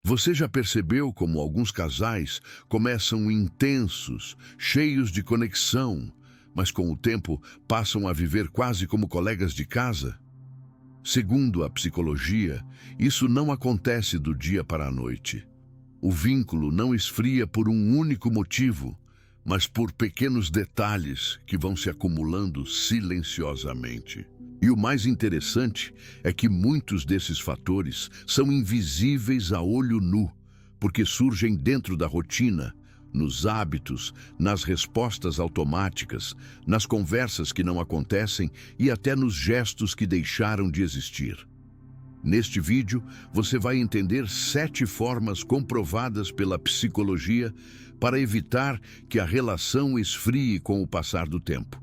Você já percebeu como alguns casais começam intensos, cheios de conexão, mas com o tempo passam a viver quase como colegas de casa? Segundo a psicologia, isso não acontece do dia para a noite. O vínculo não esfria por um único motivo, mas por pequenos detalhes que vão se acumulando silenciosamente. E o mais interessante é que muitos desses fatores são invisíveis a olho nu, porque surgem dentro da rotina, nos hábitos, nas respostas automáticas, nas conversas que não acontecem e até nos gestos que deixaram de existir. Neste vídeo, você vai entender 7 formas comprovadas pela psicologia para evitar que a relação esfrie com o passar do tempo.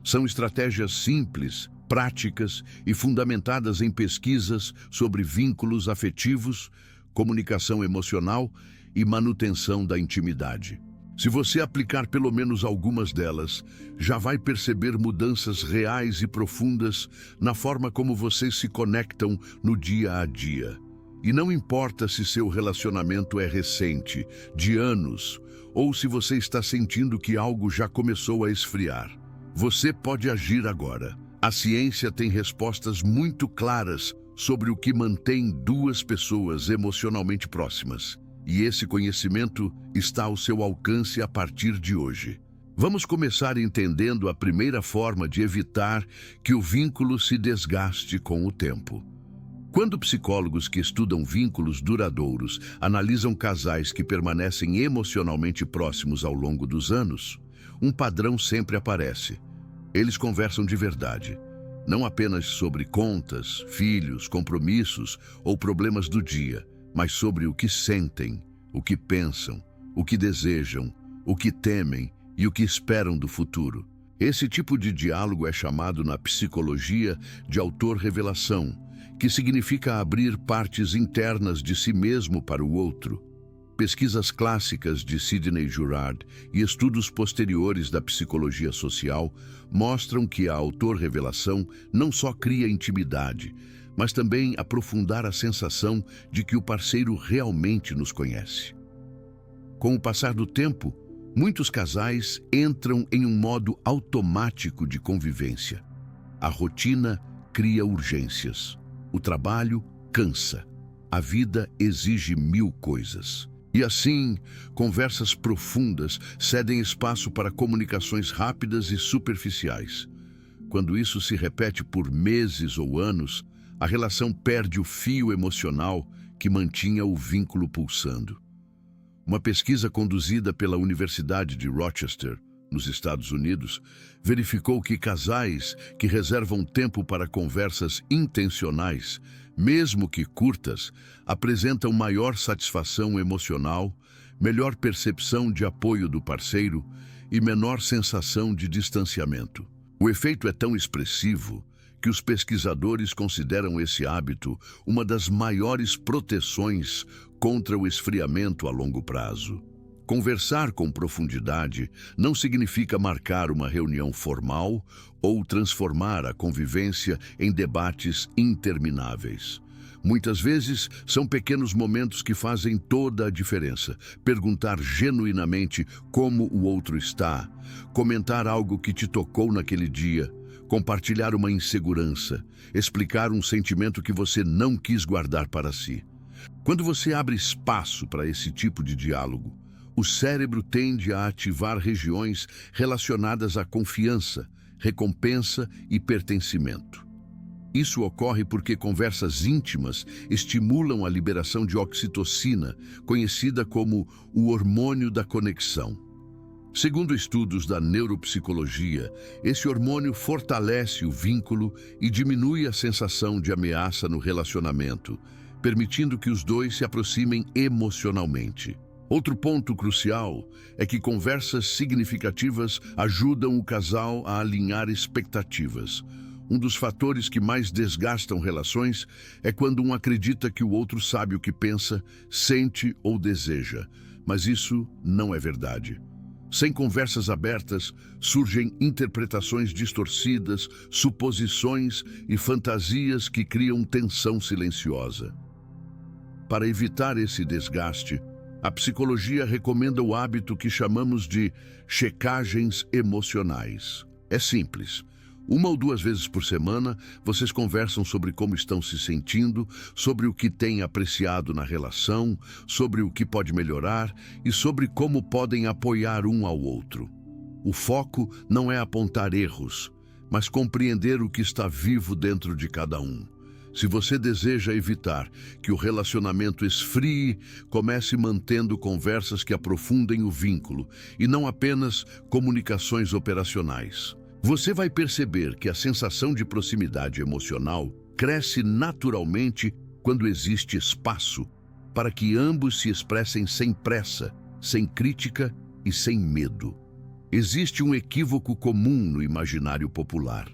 São estratégias simples, práticas e fundamentadas em pesquisas sobre vínculos afetivos, comunicação emocional e manutenção da intimidade. Se você aplicar pelo menos algumas delas, já vai perceber mudanças reais e profundas na forma como vocês se conectam no dia a dia. E não importa se seu relacionamento é recente, de anos, ou se você está sentindo que algo já começou a esfriar. Você pode agir agora. A ciência tem respostas muito claras sobre o que mantém duas pessoas emocionalmente próximas. E esse conhecimento está ao seu alcance a partir de hoje. Vamos começar entendendo a primeira forma de evitar que o vínculo se desgaste com o tempo. Quando psicólogos que estudam vínculos duradouros analisam casais que permanecem emocionalmente próximos ao longo dos anos, um padrão sempre aparece. Eles conversam de verdade, não apenas sobre contas, filhos, compromissos ou problemas do dia, mas sobre o que sentem, o que pensam, o que desejam, o que temem e o que esperam do futuro. Esse tipo de diálogo é chamado na psicologia de autorrevelação, que significa abrir partes internas de si mesmo para o outro. Pesquisas clássicas de Sidney Girard e estudos posteriores da psicologia social mostram que a autorrevelação não só cria intimidade, mas também aprofundar a sensação de que o parceiro realmente nos conhece. Com o passar do tempo, muitos casais entram em um modo automático de convivência. A rotina cria urgências. O trabalho cansa. A vida exige 1000 coisas. E assim, conversas profundas cedem espaço para comunicações rápidas e superficiais. Quando isso se repete por meses ou anos, a relação perde o fio emocional que mantinha o vínculo pulsando. Uma pesquisa conduzida pela Universidade de Rochester, nos Estados Unidos, verificou que casais que reservam tempo para conversas intencionais, mesmo que curtas, apresentam maior satisfação emocional, melhor percepção de apoio do parceiro e menor sensação de distanciamento. O efeito é tão expressivo que os pesquisadores consideram esse hábito uma das maiores proteções contra o esfriamento a longo prazo. Conversar com profundidade não significa marcar uma reunião formal ou transformar a convivência em debates intermináveis. Muitas vezes, são pequenos momentos que fazem toda a diferença. Perguntar genuinamente como o outro está, comentar algo que te tocou naquele dia, compartilhar uma insegurança, explicar um sentimento que você não quis guardar para si. Quando você abre espaço para esse tipo de diálogo, o cérebro tende a ativar regiões relacionadas à confiança, recompensa e pertencimento. Isso ocorre porque conversas íntimas estimulam a liberação de oxitocina, conhecida como o hormônio da conexão. Segundo estudos da neuropsicologia, esse hormônio fortalece o vínculo e diminui a sensação de ameaça no relacionamento, permitindo que os dois se aproximem emocionalmente. Outro ponto crucial é que conversas significativas ajudam o casal a alinhar expectativas. Um dos fatores que mais desgastam relações é quando um acredita que o outro sabe o que pensa, sente ou deseja, mas isso não é verdade. Sem conversas abertas, surgem interpretações distorcidas, suposições e fantasias que criam tensão silenciosa. para evitar esse desgaste, a psicologia recomenda o hábito que chamamos de checagens emocionais. É simples. 1 ou 2 vezes por semana, vocês conversam sobre como estão se sentindo, sobre o que têm apreciado na relação, sobre o que pode melhorar e sobre como podem apoiar um ao outro. O foco não é apontar erros, mas compreender o que está vivo dentro de cada um. Se você deseja evitar que o relacionamento esfrie, comece mantendo conversas que aprofundem o vínculo e não apenas comunicações operacionais. Você vai perceber que a sensação de proximidade emocional cresce naturalmente quando existe espaço para que ambos se expressem sem pressa, sem crítica e sem medo. Existe um equívoco comum no imaginário popular.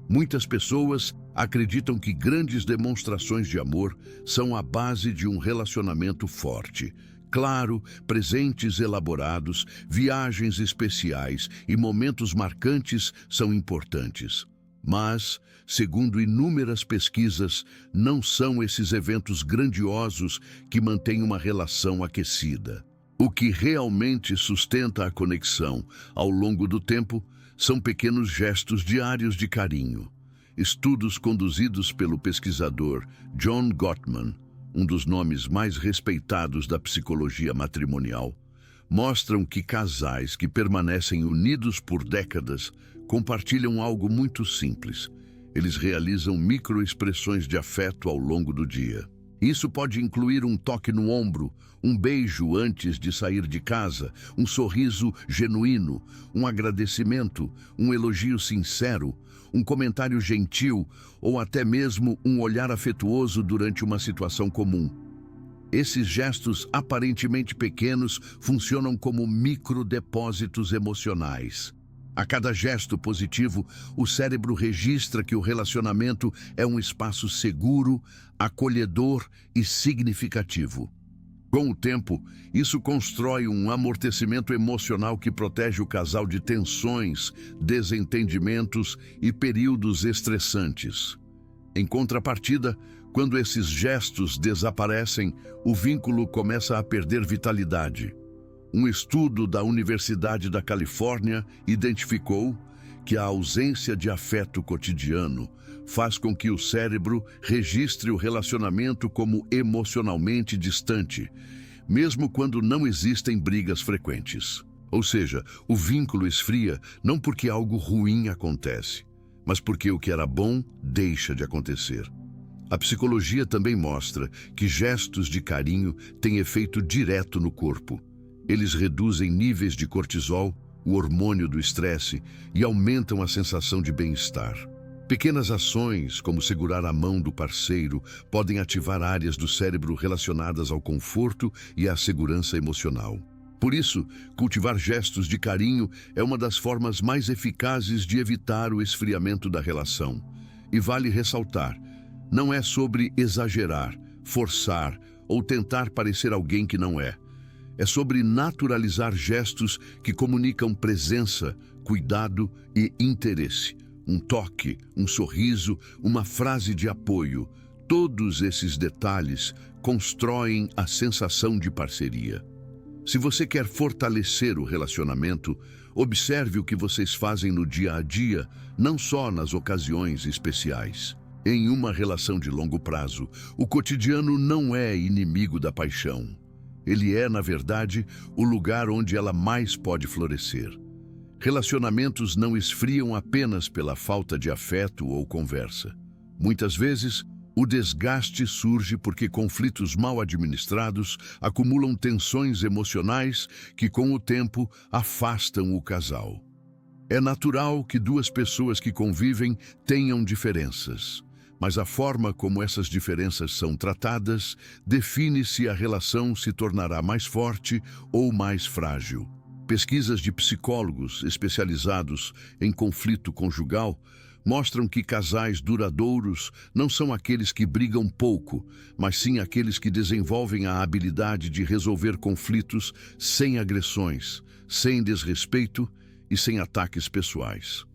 Muitas pessoas acreditam que grandes demonstrações de amor são a base de um relacionamento forte. Claro, presentes elaborados, viagens especiais e momentos marcantes são importantes. Mas, segundo inúmeras pesquisas, não são esses eventos grandiosos que mantêm uma relação aquecida. O que realmente sustenta a conexão ao longo do tempo são pequenos gestos diários de carinho. Estudos conduzidos pelo pesquisador John Gottman, um dos nomes mais respeitados da psicologia matrimonial, mostram que casais que permanecem unidos por décadas compartilham algo muito simples. Eles realizam microexpressões de afeto ao longo do dia. Isso pode incluir um toque no ombro, um beijo antes de sair de casa, um sorriso genuíno, um agradecimento, um elogio sincero, um comentário gentil ou até mesmo um olhar afetuoso durante uma situação comum. Esses gestos aparentemente pequenos funcionam como microdepósitos emocionais. A cada gesto positivo, o cérebro registra que o relacionamento é um espaço seguro, acolhedor e significativo. Com o tempo, isso constrói um amortecimento emocional que protege o casal de tensões, desentendimentos e períodos estressantes. Em contrapartida, quando esses gestos desaparecem, o vínculo começa a perder vitalidade. Um estudo da Universidade da Califórnia identificou que a ausência de afeto cotidiano faz com que o cérebro registre o relacionamento como emocionalmente distante, mesmo quando não existem brigas frequentes. Ou seja, o vínculo esfria não porque algo ruim acontece, mas porque o que era bom deixa de acontecer. A psicologia também mostra que gestos de carinho têm efeito direto no corpo. Eles reduzem níveis de cortisol, o hormônio do estresse, e aumentam a sensação de bem-estar. Pequenas ações, como segurar a mão do parceiro, podem ativar áreas do cérebro relacionadas ao conforto e à segurança emocional. Por isso, cultivar gestos de carinho é uma das formas mais eficazes de evitar o esfriamento da relação. E vale ressaltar, não é sobre exagerar, forçar ou tentar parecer alguém que não é. É sobre naturalizar gestos que comunicam presença, cuidado e interesse. Um toque, um sorriso, uma frase de apoio. Todos esses detalhes constroem a sensação de parceria. Se você quer fortalecer o relacionamento, observe o que vocês fazem no dia a dia, não só nas ocasiões especiais. Em uma relação de longo prazo, o cotidiano não é inimigo da paixão. Ele é, na verdade, o lugar onde ela mais pode florescer. Relacionamentos não esfriam apenas pela falta de afeto ou conversa. Muitas vezes, o desgaste surge porque conflitos mal administrados acumulam tensões emocionais que, com o tempo, afastam o casal. É natural que duas pessoas que convivem tenham diferenças, mas a forma como essas diferenças são tratadas define se a relação se tornará mais forte ou mais frágil. Pesquisas de psicólogos especializados em conflito conjugal mostram que casais duradouros não são aqueles que brigam pouco, mas sim aqueles que desenvolvem a habilidade de resolver conflitos sem agressões, sem desrespeito e sem ataques pessoais.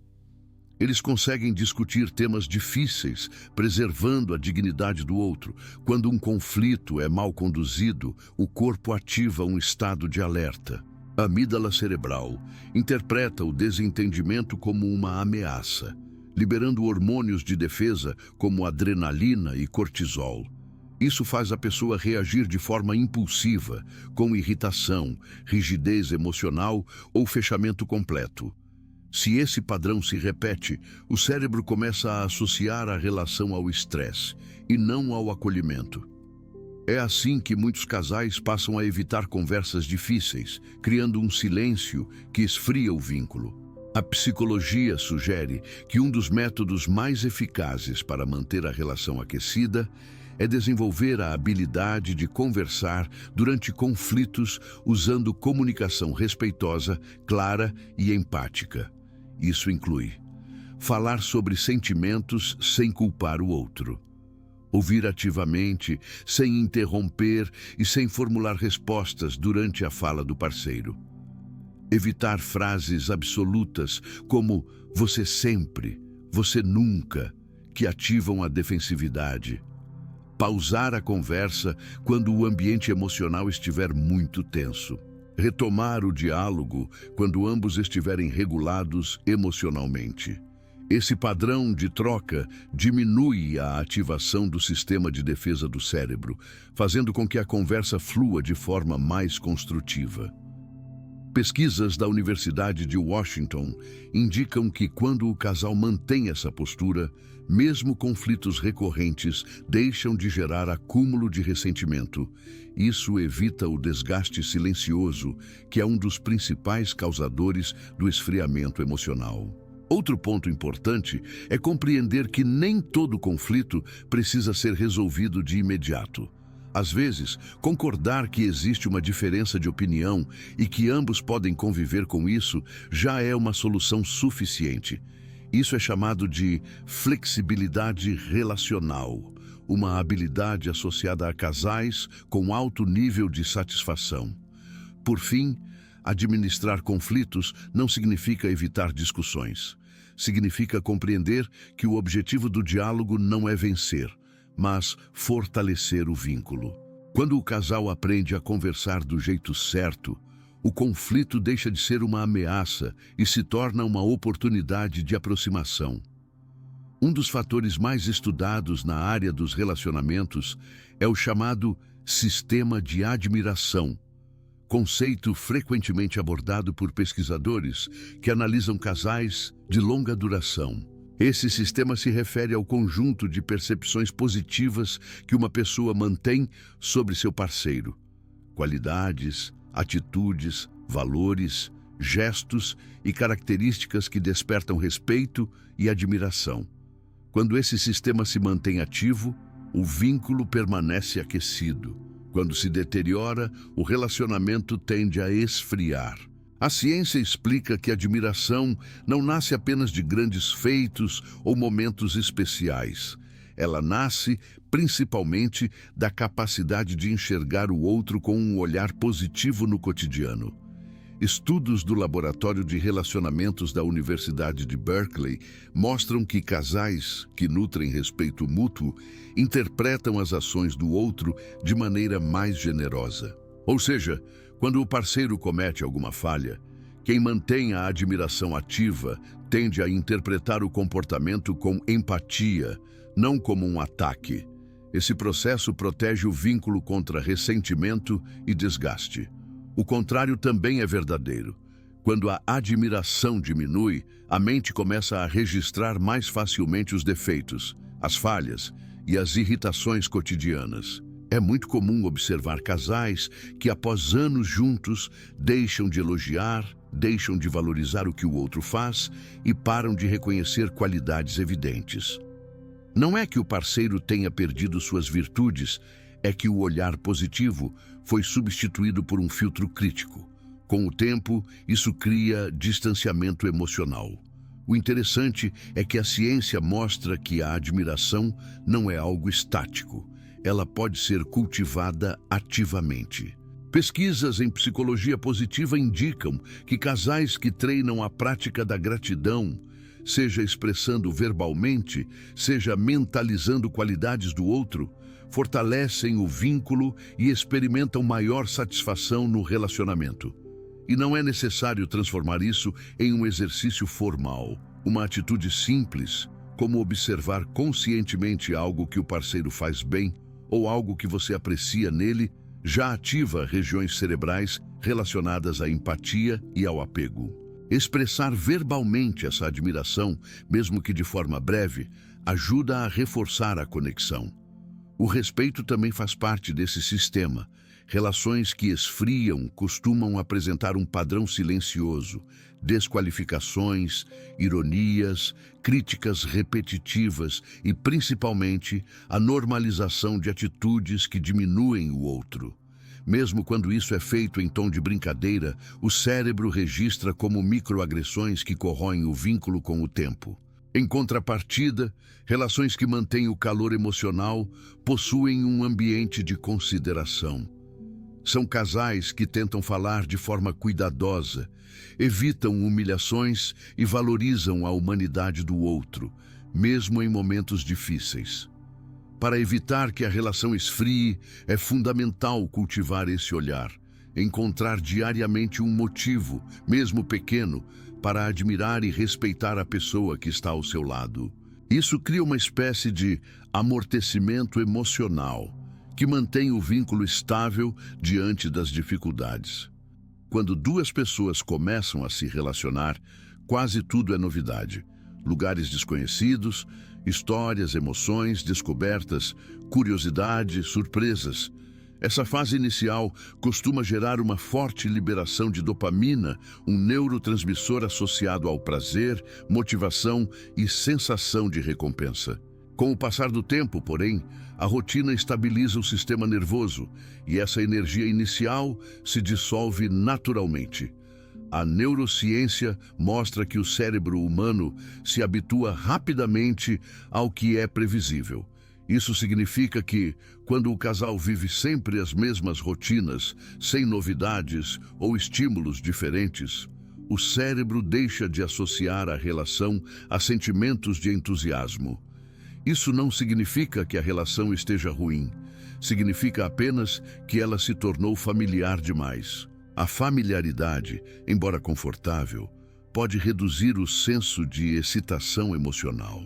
Eles conseguem discutir temas difíceis, preservando a dignidade do outro. Quando um conflito é mal conduzido, o corpo ativa um estado de alerta. A amígdala cerebral interpreta o desentendimento como uma ameaça, liberando hormônios de defesa como adrenalina e cortisol. Isso faz a pessoa reagir de forma impulsiva, com irritação, rigidez emocional ou fechamento completo. Se esse padrão se repete, o cérebro começa a associar a relação ao estresse e não ao acolhimento. É assim que muitos casais passam a evitar conversas difíceis, criando um silêncio que esfria o vínculo. A psicologia sugere que um dos métodos mais eficazes para manter a relação aquecida é desenvolver a habilidade de conversar durante conflitos usando comunicação respeitosa, clara e empática. Isso inclui falar sobre sentimentos sem culpar o outro, ouvir ativamente, sem interromper e sem formular respostas durante a fala do parceiro. Evitar frases absolutas como "você sempre", "você nunca", que ativam a defensividade. Pausar a conversa quando o ambiente emocional estiver muito tenso. Retomar o diálogo quando ambos estiverem regulados emocionalmente. Esse padrão de troca diminui a ativação do sistema de defesa do cérebro, fazendo com que a conversa flua de forma mais construtiva. Pesquisas da Universidade de Washington indicam que quando o casal mantém essa postura, mesmo conflitos recorrentes deixam de gerar acúmulo de ressentimento. Isso evita o desgaste silencioso, que é um dos principais causadores do esfriamento emocional. Outro ponto importante é compreender que nem todo conflito precisa ser resolvido de imediato. Às vezes, concordar que existe uma diferença de opinião e que ambos podem conviver com isso já é uma solução suficiente. Isso é chamado de flexibilidade relacional, uma habilidade associada a casais com alto nível de satisfação. Por fim, administrar conflitos não significa evitar discussões. Significa compreender que o objetivo do diálogo não é vencer, mas fortalecer o vínculo. Quando o casal aprende a conversar do jeito certo, o conflito deixa de ser uma ameaça e se torna uma oportunidade de aproximação. Um dos fatores mais estudados na área dos relacionamentos é o chamado sistema de admiração, conceito frequentemente abordado por pesquisadores que analisam casais de longa duração. Esse sistema se refere ao conjunto de percepções positivas que uma pessoa mantém sobre seu parceiro. Qualidades, atitudes, valores, gestos e características que despertam respeito e admiração. Quando esse sistema se mantém ativo, o vínculo permanece aquecido. Quando se deteriora, o relacionamento tende a esfriar. A ciência explica que a admiração não nasce apenas de grandes feitos ou momentos especiais. Ela nasce principalmente da capacidade de enxergar o outro com um olhar positivo no cotidiano. Estudos do Laboratório de Relacionamentos da Universidade de Berkeley mostram que casais que nutrem respeito mútuo interpretam as ações do outro de maneira mais generosa. Ou seja, quando o parceiro comete alguma falha, quem mantém a admiração ativa tende a interpretar o comportamento com empatia, não como um ataque. Esse processo protege o vínculo contra ressentimento e desgaste. O contrário também é verdadeiro. Quando a admiração diminui, a mente começa a registrar mais facilmente os defeitos, as falhas e as irritações cotidianas. É muito comum observar casais que, após anos juntos, deixam de elogiar, deixam de valorizar o que o outro faz e param de reconhecer qualidades evidentes. Não é que o parceiro tenha perdido suas virtudes, é que o olhar positivo foi substituído por um filtro crítico. Com o tempo, isso cria distanciamento emocional. O interessante é que a ciência mostra que a admiração não é algo estático. Ela pode ser cultivada ativamente. Pesquisas em psicologia positiva indicam que casais que treinam a prática da gratidão seja expressando verbalmente, seja mentalizando qualidades do outro, fortalecem o vínculo e experimentam maior satisfação no relacionamento. E não é necessário transformar isso em um exercício formal. Uma atitude simples, como observar conscientemente algo que o parceiro faz bem ou algo que você aprecia nele, já ativa regiões cerebrais relacionadas à empatia e ao apego. Expressar verbalmente essa admiração, mesmo que de forma breve, ajuda a reforçar a conexão. O respeito também faz parte desse sistema. Relações que esfriam costumam apresentar um padrão silencioso, desqualificações, ironias, críticas repetitivas e, principalmente, a normalização de atitudes que diminuem o outro. Mesmo quando isso é feito em tom de brincadeira, o cérebro registra como microagressões que corroem o vínculo com o tempo. Em contrapartida, relações que mantêm o calor emocional possuem um ambiente de consideração. São casais que tentam falar de forma cuidadosa, evitam humilhações e valorizam a humanidade do outro, mesmo em momentos difíceis. Para evitar que a relação esfrie, é fundamental cultivar esse olhar, encontrar diariamente um motivo, mesmo pequeno, para admirar e respeitar a pessoa que está ao seu lado. Isso cria uma espécie de amortecimento emocional, que mantém o vínculo estável diante das dificuldades. Quando duas pessoas começam a se relacionar, quase tudo é novidade. Lugares desconhecidos, histórias, emoções, descobertas, curiosidade, surpresas. Essa fase inicial costuma gerar uma forte liberação de dopamina, um neurotransmissor associado ao prazer, motivação e sensação de recompensa. Com o passar do tempo, porém, a rotina estabiliza o sistema nervoso e essa energia inicial se dissolve naturalmente. A neurociência mostra que o cérebro humano se habitua rapidamente ao que é previsível. Isso significa que, quando o casal vive sempre as mesmas rotinas, sem novidades ou estímulos diferentes, o cérebro deixa de associar a relação a sentimentos de entusiasmo. Isso não significa que a relação esteja ruim. Significa apenas que ela se tornou familiar demais. A familiaridade, embora confortável, pode reduzir o senso de excitação emocional.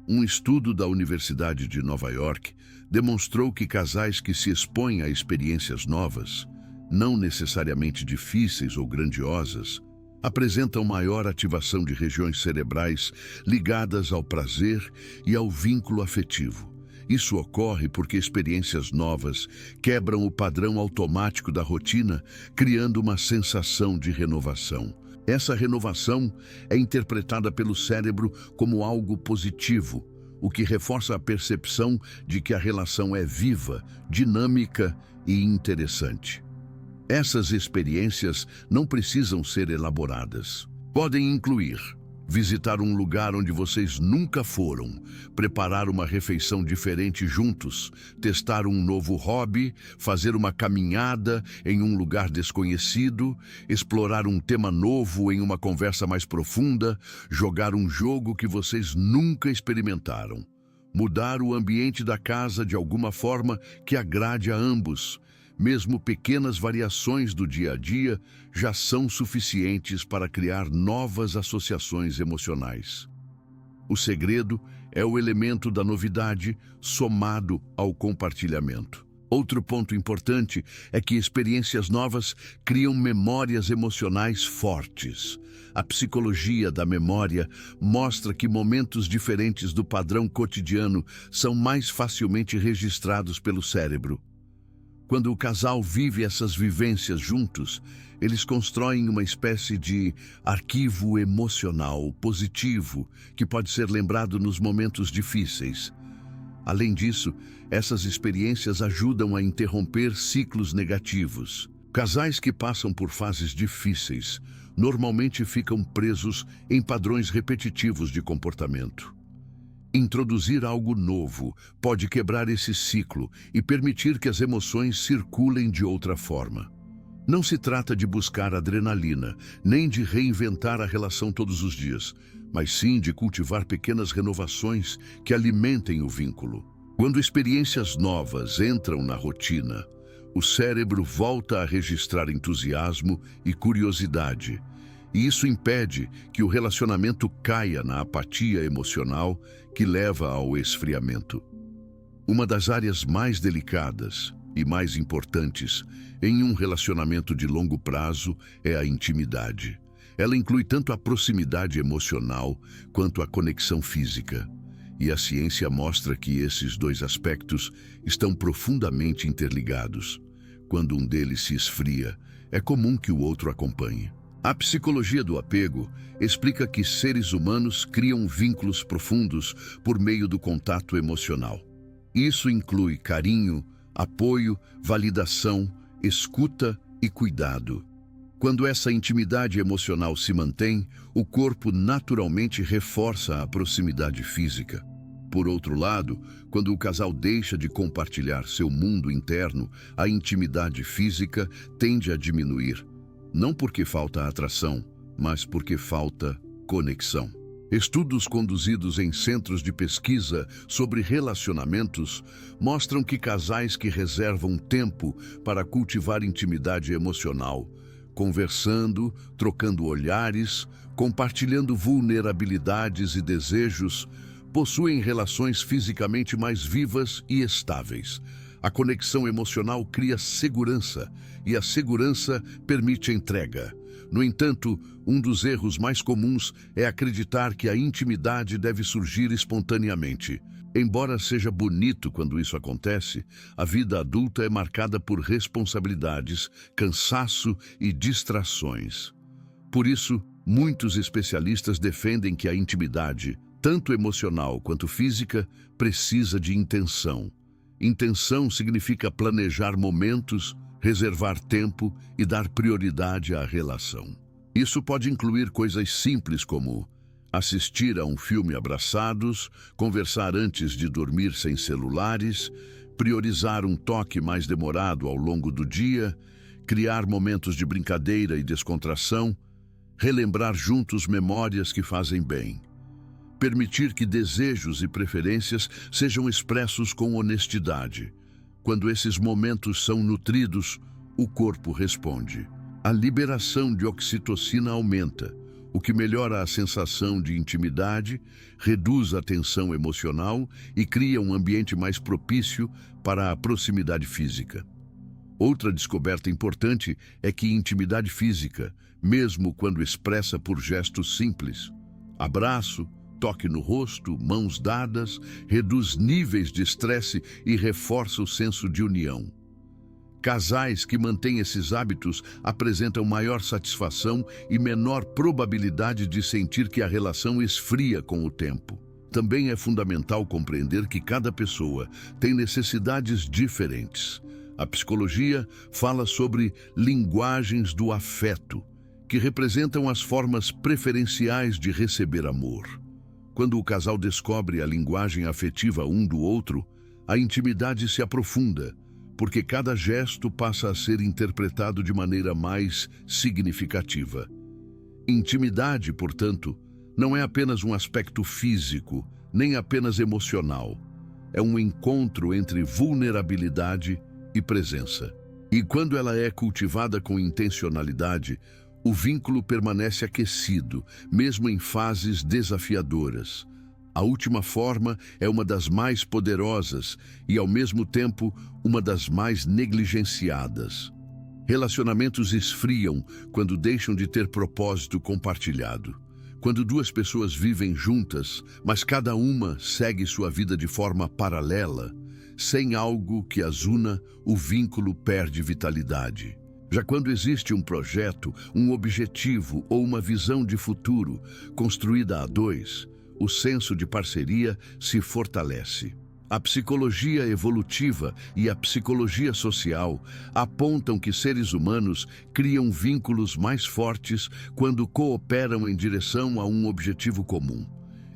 Um estudo da Universidade de Nova York demonstrou que casais que se expõem a experiências novas, não necessariamente difíceis ou grandiosas, apresentam maior ativação de regiões cerebrais ligadas ao prazer e ao vínculo afetivo. Isso ocorre porque experiências novas quebram o padrão automático da rotina, criando uma sensação de renovação. Essa renovação é interpretada pelo cérebro como algo positivo, o que reforça a percepção de que a relação é viva, dinâmica e interessante. Essas experiências não precisam ser elaboradas. Podem incluir visitar um lugar onde vocês nunca foram, preparar uma refeição diferente juntos, testar um novo hobby, fazer uma caminhada em um lugar desconhecido, explorar um tema novo em uma conversa mais profunda, jogar um jogo que vocês nunca experimentaram. Mudar o ambiente da casa de alguma forma que agrade a ambos. Mesmo pequenas variações do dia a dia já são suficientes para criar novas associações emocionais. O segredo é o elemento da novidade somado ao compartilhamento. Outro ponto importante é que experiências novas criam memórias emocionais fortes. A psicologia da memória mostra que momentos diferentes do padrão cotidiano são mais facilmente registrados pelo cérebro. Quando o casal vive essas vivências juntos, eles constroem uma espécie de arquivo emocional positivo que pode ser lembrado nos momentos difíceis. Além disso, essas experiências ajudam a interromper ciclos negativos. Casais que passam por fases difíceis normalmente ficam presos em padrões repetitivos de comportamento. Introduzir algo novo pode quebrar esse ciclo e permitir que as emoções circulem de outra forma. Não se trata de buscar adrenalina, nem de reinventar a relação todos os dias, mas sim de cultivar pequenas renovações que alimentem o vínculo. Quando experiências novas entram na rotina, o cérebro volta a registrar entusiasmo e curiosidade, e isso impede que o relacionamento caia na apatia emocional que leva ao esfriamento. Uma das áreas mais delicadas e mais importantes em um relacionamento de longo prazo é a intimidade. Ela inclui tanto a proximidade emocional quanto a conexão física. E a ciência mostra que esses dois aspectos estão profundamente interligados. Quando um deles se esfria, é comum que o outro acompanhe. A psicologia do apego explica que seres humanos criam vínculos profundos por meio do contato emocional. Isso inclui carinho, apoio, validação, escuta e cuidado. Quando essa intimidade emocional se mantém, o corpo naturalmente reforça a proximidade física. Por outro lado, quando o casal deixa de compartilhar seu mundo interno, a intimidade física tende a diminuir. Não porque falta atração, mas porque falta conexão. Estudos conduzidos em centros de pesquisa sobre relacionamentos mostram que casais que reservam tempo para cultivar intimidade emocional, conversando, trocando olhares, compartilhando vulnerabilidades e desejos, possuem relações fisicamente mais vivas e estáveis. A conexão emocional cria segurança e a segurança permite entrega. No entanto, um dos erros mais comuns é acreditar que a intimidade deve surgir espontaneamente. Embora seja bonito quando isso acontece, a vida adulta é marcada por responsabilidades, cansaço e distrações. Por isso, muitos especialistas defendem que a intimidade, tanto emocional quanto física, precisa de intenção. Intenção significa planejar momentos, reservar tempo e dar prioridade à relação. Isso pode incluir coisas simples como assistir a um filme abraçados, conversar antes de dormir sem celulares, priorizar um toque mais demorado ao longo do dia, criar momentos de brincadeira e descontração, relembrar juntos memórias que fazem bem. Permitir que desejos e preferências sejam expressos com honestidade. Quando esses momentos são nutridos, o corpo responde. A liberação de oxitocina aumenta, o que melhora a sensação de intimidade, reduz a tensão emocional e cria um ambiente mais propício para a proximidade física. Outra descoberta importante é que intimidade física, mesmo quando expressa por gestos simples, abraço, toque no rosto, mãos dadas, reduz níveis de estresse e reforça o senso de união. Casais que mantêm esses hábitos apresentam maior satisfação e menor probabilidade de sentir que a relação esfria com o tempo. Também é fundamental compreender que cada pessoa tem necessidades diferentes. A psicologia fala sobre linguagens do afeto, que representam as formas preferenciais de receber amor. Quando o casal descobre a linguagem afetiva um do outro, a intimidade se aprofunda, porque cada gesto passa a ser interpretado de maneira mais significativa. Intimidade, portanto, não é apenas um aspecto físico, nem apenas emocional. É um encontro entre vulnerabilidade e presença. E quando ela é cultivada com intencionalidade, o vínculo permanece aquecido, mesmo em fases desafiadoras. A última forma é uma das mais poderosas e, ao mesmo tempo, uma das mais negligenciadas. Relacionamentos esfriam quando deixam de ter propósito compartilhado. Quando duas pessoas vivem juntas, mas cada uma segue sua vida de forma paralela, sem algo que as una, o vínculo perde vitalidade. Já quando existe um projeto, um objetivo ou uma visão de futuro construída a dois, o senso de parceria se fortalece. A psicologia evolutiva e a psicologia social apontam que seres humanos criam vínculos mais fortes quando cooperam em direção a um objetivo comum.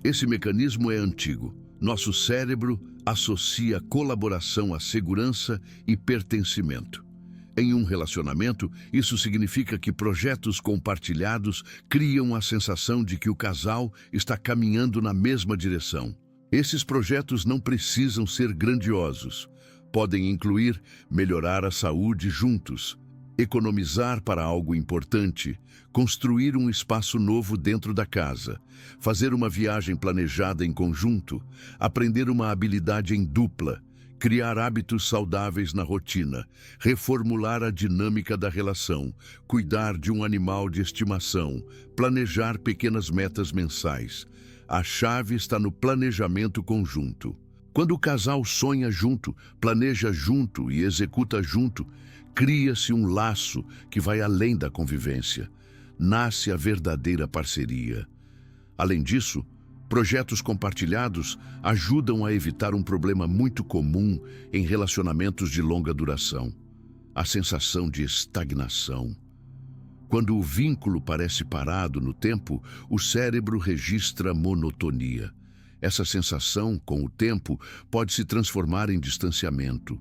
Esse mecanismo é antigo. Nosso cérebro associa colaboração à segurança e pertencimento. Em um relacionamento, isso significa que projetos compartilhados criam a sensação de que o casal está caminhando na mesma direção. Esses projetos não precisam ser grandiosos. Podem incluir melhorar a saúde juntos, economizar para algo importante, construir um espaço novo dentro da casa, fazer uma viagem planejada em conjunto, aprender uma habilidade em dupla, criar hábitos saudáveis na rotina, reformular a dinâmica da relação, cuidar de um animal de estimação, planejar pequenas metas mensais. A chave está no planejamento conjunto. Quando o casal sonha junto, planeja junto e executa junto, cria-se um laço que vai além da convivência. Nasce a verdadeira parceria. Além disso, projetos compartilhados ajudam a evitar um problema muito comum em relacionamentos de longa duração: a sensação de estagnação. Quando o vínculo parece parado no tempo, o cérebro registra monotonia. Essa sensação, com o tempo, pode se transformar em distanciamento.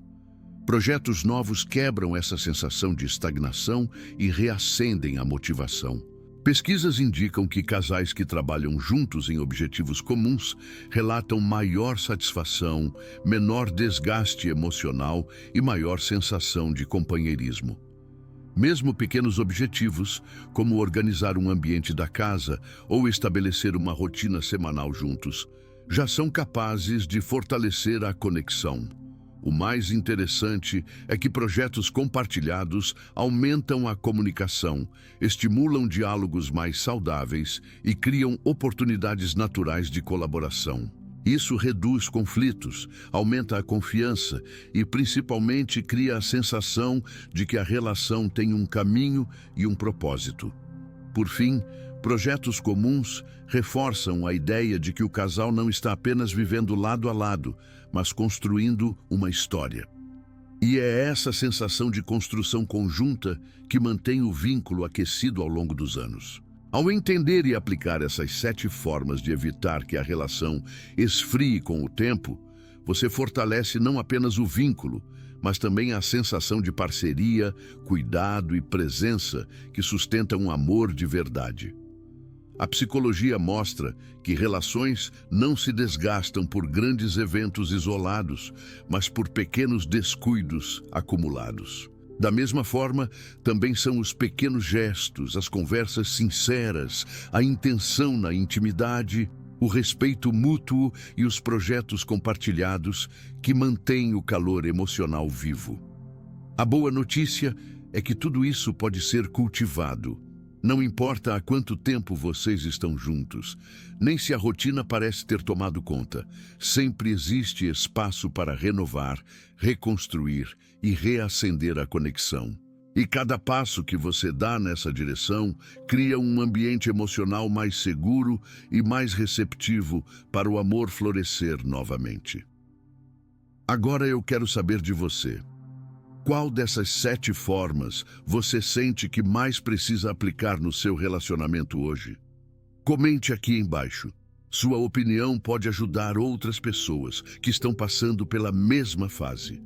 Projetos novos quebram essa sensação de estagnação e reacendem a motivação. Pesquisas indicam que casais que trabalham juntos em objetivos comuns relatam maior satisfação, menor desgaste emocional e maior sensação de companheirismo. Mesmo pequenos objetivos, como organizar um ambiente da casa ou estabelecer uma rotina semanal juntos, já são capazes de fortalecer a conexão. O mais interessante é que projetos compartilhados aumentam a comunicação, estimulam diálogos mais saudáveis e criam oportunidades naturais de colaboração. Isso reduz conflitos, aumenta a confiança e, principalmente, cria a sensação de que a relação tem um caminho e um propósito. Por fim, projetos comuns reforçam a ideia de que o casal não está apenas vivendo lado a lado, mas construindo uma história. E é essa sensação de construção conjunta que mantém o vínculo aquecido ao longo dos anos. Ao entender e aplicar essas 7 formas de evitar que a relação esfrie com o tempo, você fortalece não apenas o vínculo, mas também a sensação de parceria, cuidado e presença que sustenta um amor de verdade. A psicologia mostra que relações não se desgastam por grandes eventos isolados, mas por pequenos descuidos acumulados. Da mesma forma, também são os pequenos gestos, as conversas sinceras, a intenção na intimidade, o respeito mútuo e os projetos compartilhados que mantêm o calor emocional vivo. A boa notícia é que tudo isso pode ser cultivado. Não importa há quanto tempo vocês estão juntos, nem se a rotina parece ter tomado conta, sempre existe espaço para renovar, reconstruir e reacender a conexão. E cada passo que você dá nessa direção cria um ambiente emocional mais seguro e mais receptivo para o amor florescer novamente. Agora eu quero saber de você. Qual dessas 7 formas você sente que mais precisa aplicar no seu relacionamento hoje? Comente aqui embaixo. Sua opinião pode ajudar outras pessoas que estão passando pela mesma fase.